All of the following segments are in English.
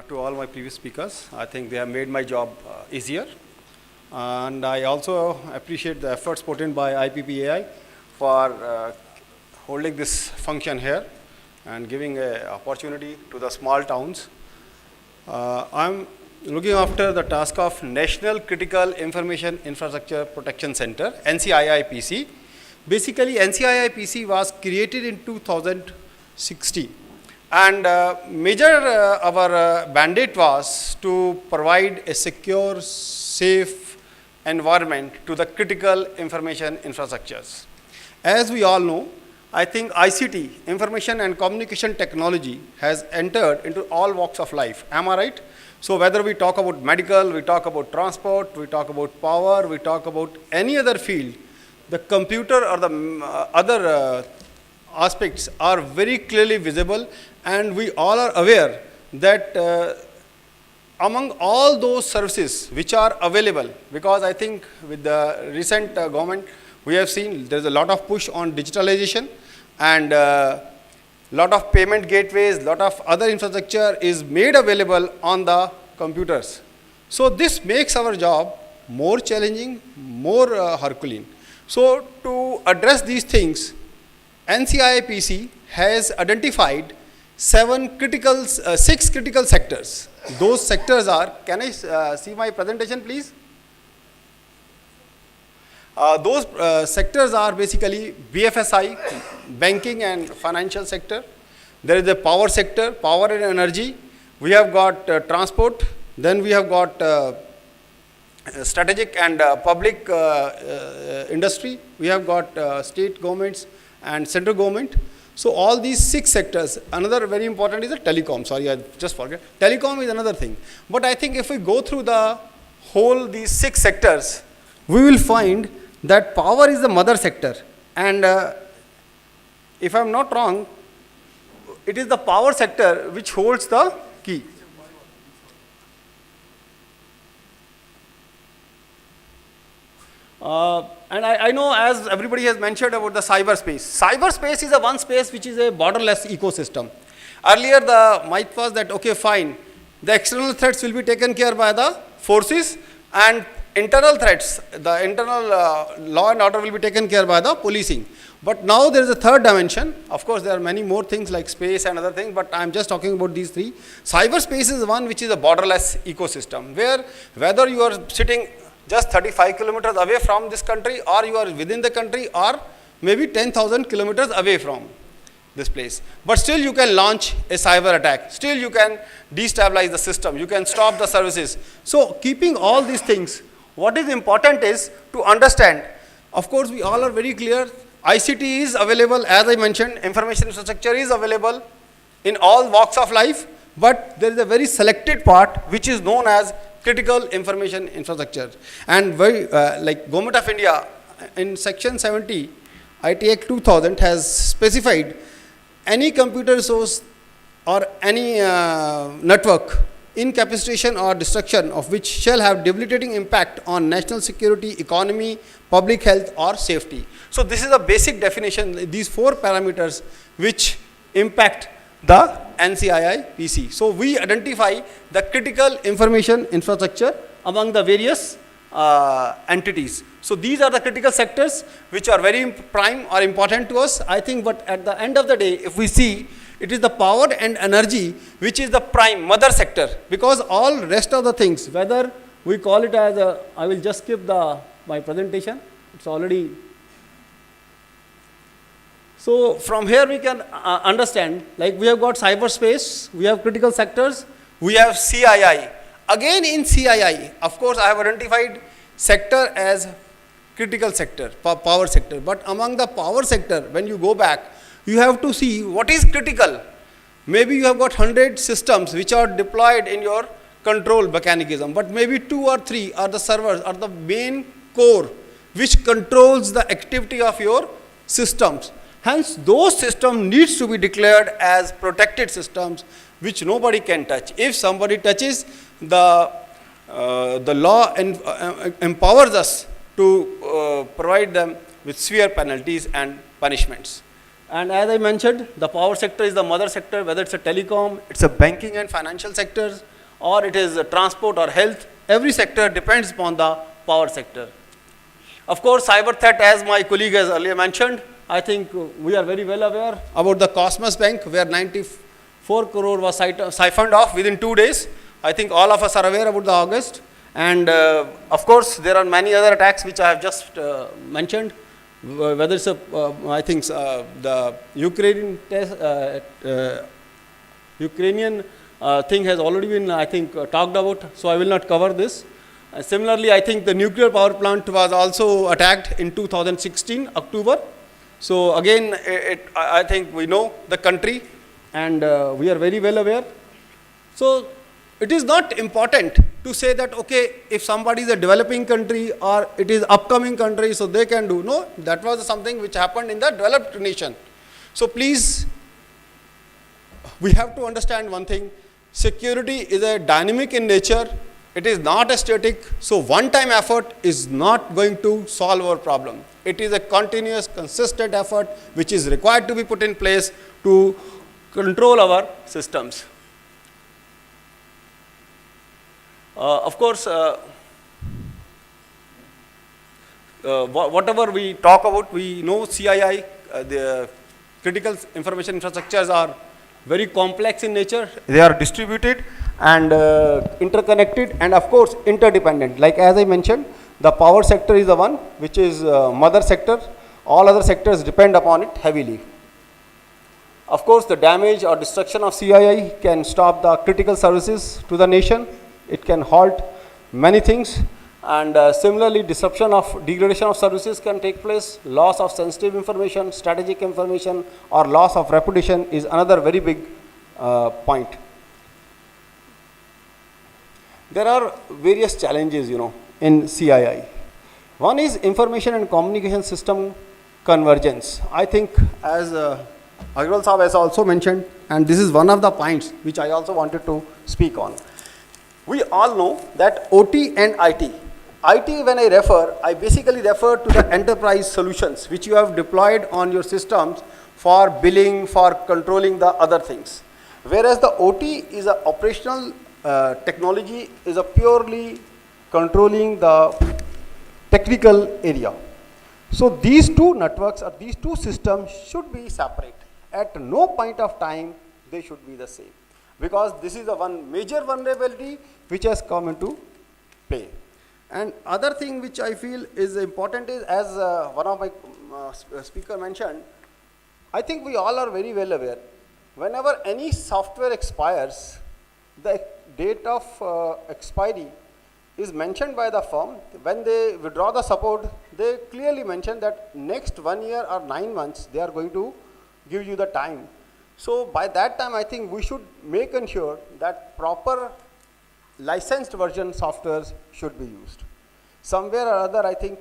to all my previous speakers. I think they have made my job easier. And I also appreciate the efforts put in by IPPAI for holding this function here and giving an opportunity to the small towns. I'm looking after the task of National Critical Information Infrastructure Protection Center, NCIIPC. Basically, NCIIPC was created in 2016. And our mandate was to provide a secure, safe environment to the critical information infrastructures. As we all know, I think ICT, information and communication technology, has entered into all walks of life. Am I right? So whether we talk about medical, we talk about transport, we talk about power, we talk about any other field, the computer or the other aspects are very clearly visible, and we all are aware that among all those services which are available, because I think with the recent government, we have seen there's a lot of push on digitalization, and lot of payment gateways, lot of other infrastructure is made available on the computers. So this makes our job more challenging, more Herculean. So to address these things, NCIIPC has identified 6 critical sectors. Those sectors are, can I see my presentation please? Those sectors are basically BFSI, banking and financial sector. There is the power sector, power and energy. We have got transport. Then we have got strategic and public industry. We have got state governments and central government. So all these 6 sectors. Another very important is the telecom. Sorry, I just forget. Telecom is another thing. But I think if we go through the whole these 6 sectors, we will find that power is the mother sector. And if I am not wrong, it is the power sector which holds the key. And I know, as everybody has mentioned about the cyberspace. Cyberspace is a one space which is a borderless ecosystem. Earlier the myth was that, okay, fine, the external threats will be taken care by the forces, and internal threats, the internal law and order will be taken care by the policing. But now there is a third dimension. Of course, there are many more things like space and other things, but I am just talking about these 3. Cyberspace is one which is a borderless ecosystem, where whether you are sitting just 35 kilometers away from this country, or you are within the country, or maybe 10,000 kilometers away from this place. But still you can launch a cyber attack. Still you can destabilize the system. You can stop the services. So keeping all these things, what is important is to understand, of course we all are very clear, ICT is available, as I mentioned, information infrastructure is available in all walks of life, but there is a very selected part which is known as critical information infrastructure. And like Government of India in section 70, IT Act 2000 has specified any computer resource or any network incapacitation or destruction of which shall have debilitating impact on national security, economy, public health or safety. So this is a basic definition, these 4 parameters which impact the NCIIPC. So we identify the critical information infrastructure among the various entities. So these are the critical sectors which are very prime or important to us, I think. But at the end of the day, if we see, it is the power and energy which is the prime mother sector, because all rest of the things, whether we call it as a, I will just skip my presentation, it's already. So from here we can understand, like we have got cyberspace, we have critical sectors, we have CII. Again in CII, of course I have identified sector as critical sector, power sector. But among the power sector, when you go back, you have to see what is critical. Maybe you have got 100 systems which are deployed in your control mechanism, but maybe 2 or 3 are the servers, are the main core which controls the activity of your systems. Hence, those systems needs to be declared as protected systems which nobody can touch. If somebody touches, the law empowers us to provide them with severe penalties and punishments. And as I mentioned, the power sector is the mother sector, whether it's a telecom, it's a banking and financial sectors, or it is transport or health. Every sector depends upon the power sector. Of course, cyber threat, as my colleague has earlier mentioned, I think we are very well aware about the Cosmos Bank, where 94 crore was siphoned off within 2 days. I think all of us are aware about the August. And of course, there are many other attacks which I have just mentioned, whether it's I think the Ukrainian thing has already been, I think, talked about, so I will not cover this. Similarly, I think the nuclear power plant was also attacked in 2016, October. So again, I think we know the country, and we are very well aware. So it is not important to say that, okay, if somebody is a developing country or it is upcoming country, so they can do. No, that was something which happened in the developed nation. So please, we have to understand one thing. Security is a dynamic in nature. It is not a static. So one-time effort is not going to solve our problem. It is a continuous, consistent effort which is required to be put in place to control our systems. Of course, whatever we talk about, we know CII, the critical information infrastructures are very complex in nature. They are distributed and interconnected, and of course interdependent. Like as I mentioned, the power sector is the one which is mother sector. All other sectors depend upon it heavily. Of course, the damage or destruction of CII can stop the critical services to the nation. It can halt many things, and similarly degradation of services can take place. Loss of sensitive information, strategic information, or loss of reputation is another very big point. There are various challenges, in CII. One is information and communication system convergence. I think as Agrawal Saab has also mentioned, and this is one of the points which I also wanted to speak on. We all know that OT and IT. IT, when I basically refer to the enterprise solutions which you have deployed on your systems for billing, for controlling the other things. Whereas the OT is an operational technology, is a purely controlling the technical area. So these two networks or these two systems should be separate. At no point of time they should be the same, because this is the one major vulnerability which has come into play. And other thing which I feel is important is, as one of my speaker mentioned, I think we all are very well aware, whenever any software expires, the date of expiry is mentioned by the firm. When they withdraw the support, they clearly mention that next 1 year or 9 months they are going to give you the time. So by that time, I think we should make ensure that proper licensed version softwares should be used. Somewhere or other, I think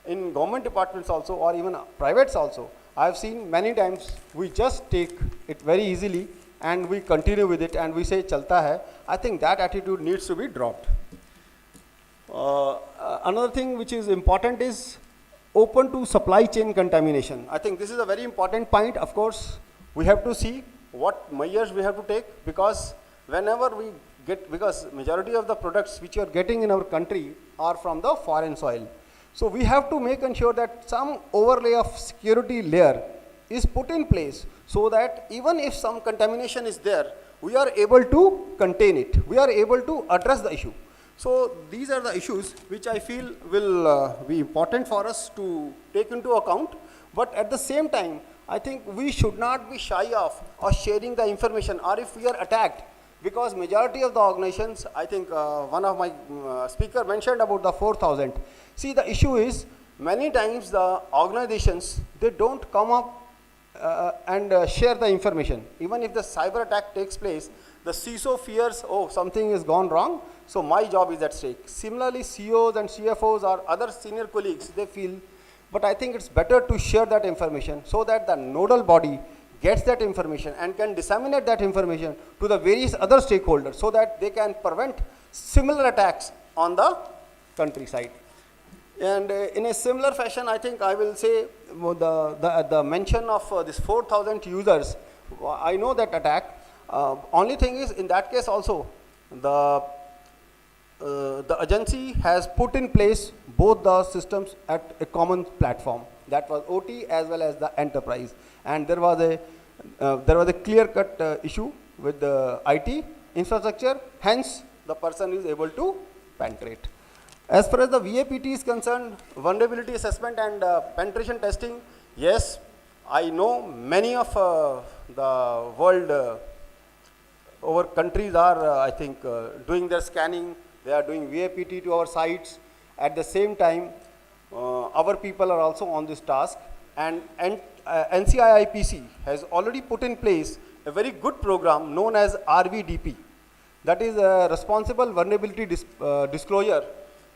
in government departments also, or even privates also, I have seen many times we just take it very easily and we continue with it and we say chalta hai. I think that attitude needs to be dropped. Another thing which is important is open to supply chain contamination. I think this is a very important point. Of course, we have to see what measures we have to take, because whenever we get, because majority of the products which you are getting in our country are from the foreign soil. So we have to make ensure that some overlay of security layer is put in place, so that even if some contamination is there, we are able to contain it. We are able to address the issue. So these are the issues which I feel will be important for us to take into account. But at the same time, I think we should not be shy of sharing the information, or if we are attacked, because majority of the organizations, I think one of my speaker mentioned about the 4,000. See, the issue is many times the organizations, they don't come up and share the information. Even if the cyber attack takes place, the CISO fears, oh, something has gone wrong, so my job is at stake. Similarly, CEOs and CFOs or other senior colleagues, they feel, but I think it's better to share that information so that the nodal body gets that information and can disseminate that information to the various other stakeholders, so that they can prevent similar attacks on the countryside. And in a similar fashion, I think I will say the mention of this 4,000 users. I know that attack. Only thing is, in that case also, the the agency has put in place both the systems at a common platform. That was OT as well as the enterprise. And there was a clear-cut issue with the IT infrastructure. Hence, the person is able to penetrate. As far as the VAPT is concerned, vulnerability assessment and penetration testing, yes, I know many of the world over countries are, I think, doing their scanning. They are doing VAPT to our sites. At the same time, our people are also on this task. And NCIIPC has already put in place a very good program known as RVDP. That is a responsible vulnerability disclosure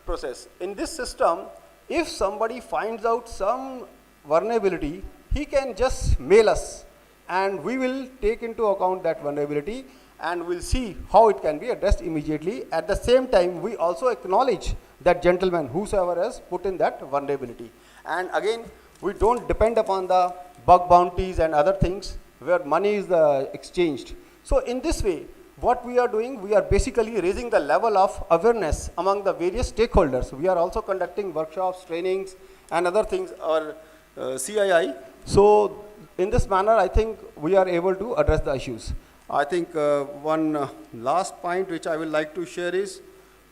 process. In this system, if somebody finds out some vulnerability, he can just mail us and we will take into account that vulnerability and we'll see how it can be addressed immediately. At the same time, we also acknowledge that gentleman, whosoever has put in that vulnerability. And again, we don't depend upon the bug bounties and other things where money is exchanged. So in this way, what we are doing, we are basically raising the level of awareness among the various stakeholders. We are also conducting workshops, trainings, and other things, or CII. So in this manner, I think we are able to address the issues. I think one last point which I would like to share is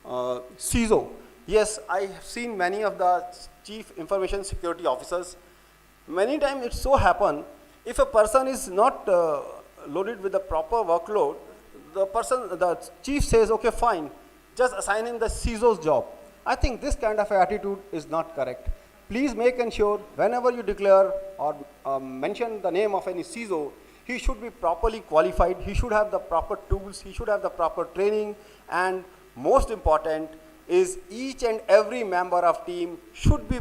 CISO. Yes, I have seen many of the Chief Information Security Officers. Many times it so happens, if a person is not loaded with the proper workload, the chief says, okay, fine, just assign him the CISO's job. I think this kind of attitude is not correct. Please make ensure whenever you declare or mention the name of any CISO, he should be properly qualified, he should have the proper tools, he should have the proper training, and most important is each and every member of team should be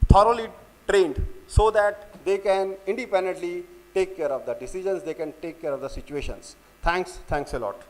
thoroughly trained so that they can independently take care of the decisions, they can take care of the situations. Thanks a lot.